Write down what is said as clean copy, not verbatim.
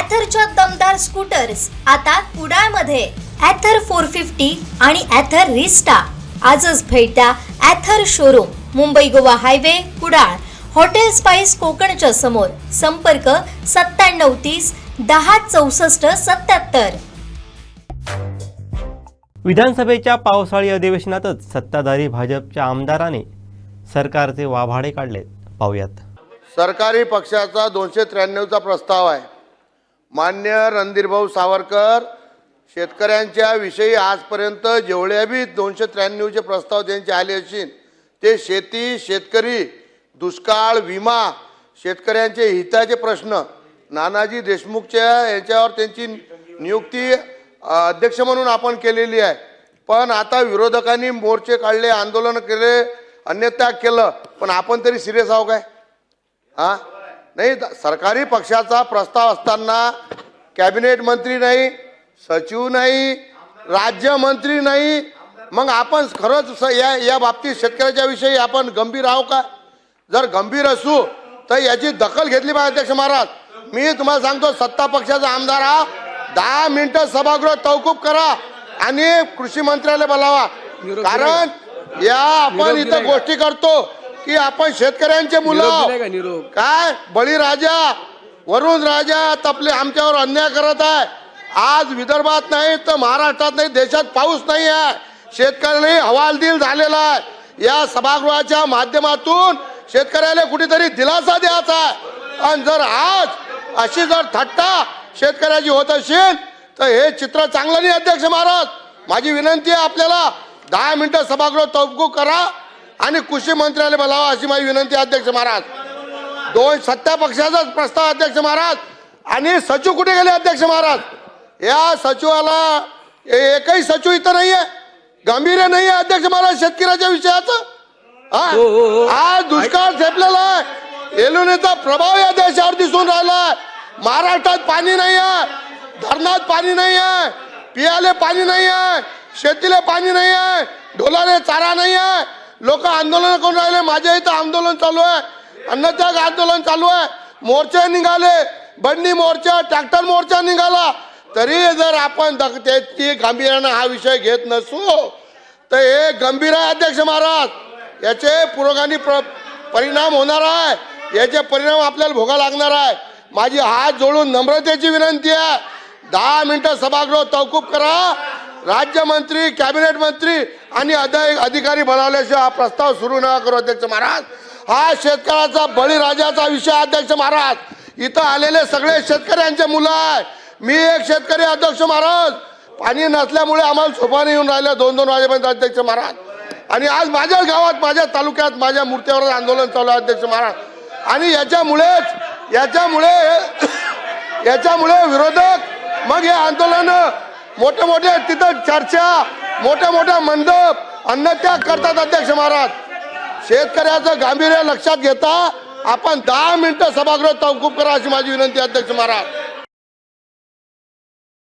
ॲथरच्या दमदार स्कूटर्स आता कुडाळमध्ये. ॲथर 450 आणि ॲथर रिस्टा. आजच भेट द्या Ather showroom, Mumbai Goa highway, Kudal, hotel spice कोकणच्या समोर. संपर्क 9730 10 64 77. विधानसभेच्या पावसाळी अधिवेशनातच सत्ताधारी भाजपच्या आमदाराने सरकारचे वाभाडे काढले. पाहूयात. सरकारी पक्षाचा 293चा प्रस्ताव आहे. मान्य रणधीरभाऊ सावरकर शेतकऱ्यांच्या विषयी आजपर्यंत जेवढे बी 293चे प्रस्ताव त्यांचे आले असतील ते शेती, शेतकरी, दुष्काळ, विमा, शेतकऱ्यांचे हिताचे प्रश्न, नानाजी देशमुखच्या यांच्यावर त्यांची नियुक्ती अध्यक्ष म्हणून आपण केलेली आहे. पण आता विरोधकांनी मोर्चे काढले, आंदोलन केले, अन्यथा केलं, पण आपण तरी सिरियस आहो काय? नाही. सरकारी पक्षाचा प्रस्ताव असताना कॅबिनेट मंत्री नाही, सचिव नाही, राज्यमंत्री नाही, मग आपण खरंच या बाबतीत शेतकऱ्याच्या विषयी आपण गंभीर आहो का? जर गंभीर असू तर याची दखल घेतली पाहिजे. अध्यक्ष महाराज, मी तुम्हाला सांगतो, सत्ता पक्षाचा आमदार हा 10 मिनिटं सभागृह तहकूब करा आणि कृषी मंत्र्याला बोलावा. कारण या आपण इथं गोष्टी करतो की आपण शेतकऱ्यांचे मुलं काय बळीराजा, वरुण राजा तपले आमच्यावर अन्याय करत आहे. आज विदर्भात नाही तर महाराष्ट्रात नाही, देशात पाऊस नाही आहे, शेतकऱ्याला हवालदिल झालेला आहे. या सभागृहाच्या माध्यमातून शेतकऱ्याला कुठेतरी दिलासा द्यायचा आहे. आणि जर आज अशी जर थट्टा शेतकऱ्याची होत असेल तर हे चित्र चांगलं नाही. अध्यक्ष महाराज, माझी विनंती आहे आपल्याला 10 मिनिटं सभागृह तहकूब करा आणि कृषी मंत्र्याला बोलावा अशी माझी विनंती आहे. अध्यक्ष महाराज, 2 सत्ता पक्षाचाच प्रस्ताव. अध्यक्ष महाराज, आणि सचिव कुठे गेले? अध्यक्ष महाराज, या सचिवाला एकही सचिव इथं नाहीये, गांभीर्य नाही आहे. अध्यक्ष महाराज, शेतकऱ्याच्या विषयाचं आज दुष्काळ झेपलेला आहे, एलुनीचा प्रभाव या देशावर दिसून राहिला. महाराष्ट्रात पाणी नाही आहे, धरणात पाणी नाही आहे, पियाले पाणी नाही आहे, शेतीला पाणी नाही आहे, ढोलाने चारा नाही आहे. लोक आंदोलन करून राहिले. माझ्या इथं आंदोलन चालू आहे, अन्नत्याग आंदोलन चालू आहे, मोर्चे निघाले, बंडी मोर्चा, ट्रॅक्टर मोर्चा निघाला. तरी जर आपण त्याची गांभीर्यानं हा विषय घेत नसू तर हे गंभीर आहे. अध्यक्ष महाराज, याचे पुरोगामी परिणाम होणार आहे, याचे परिणाम आपल्याला भोगा लागणार आहे. माझी हात जोडून नम्रतेची विनंती आहे, 10 मिनिटं सभागृह तहकूब करा. राज्यमंत्री, कॅबिनेट मंत्री आणि अधिकारी बोलावल्याशिवाय हा प्रस्ताव सुरू नका करू. अध्यक्ष महाराज, हा शेतकऱ्याचा बळीराजाचा विषय. अध्यक्ष महाराज, इथं आलेले सगळे शेतकऱ्यांचे मुलं आहे. मी एक शेतकरी. अध्यक्ष महाराज, पाणी नसल्यामुळे आम्हाला झोपाने येऊन राहिलं 2-2 वाजेपर्यंत. अध्यक्ष महाराज, आणि आज माझ्या गावात, माझ्या तालुक्यात माझ्या मूर्त्यावर आंदोलन चालू आहे. अध्यक्ष महाराज, आणि याच्यामुळे विरोधक मग हे आंदोलन मोठे मोठे तिथं चर्चा, मोठ्या मंडप, अन्नत्याग करतात. अध्यक्ष महाराज, शेतकऱ्याचं गांभीर्य लक्षात घेता आपण 10 मिनिटं सभागृह तहकूब करा अशी माझी विनंती. अध्यक्ष महाराज.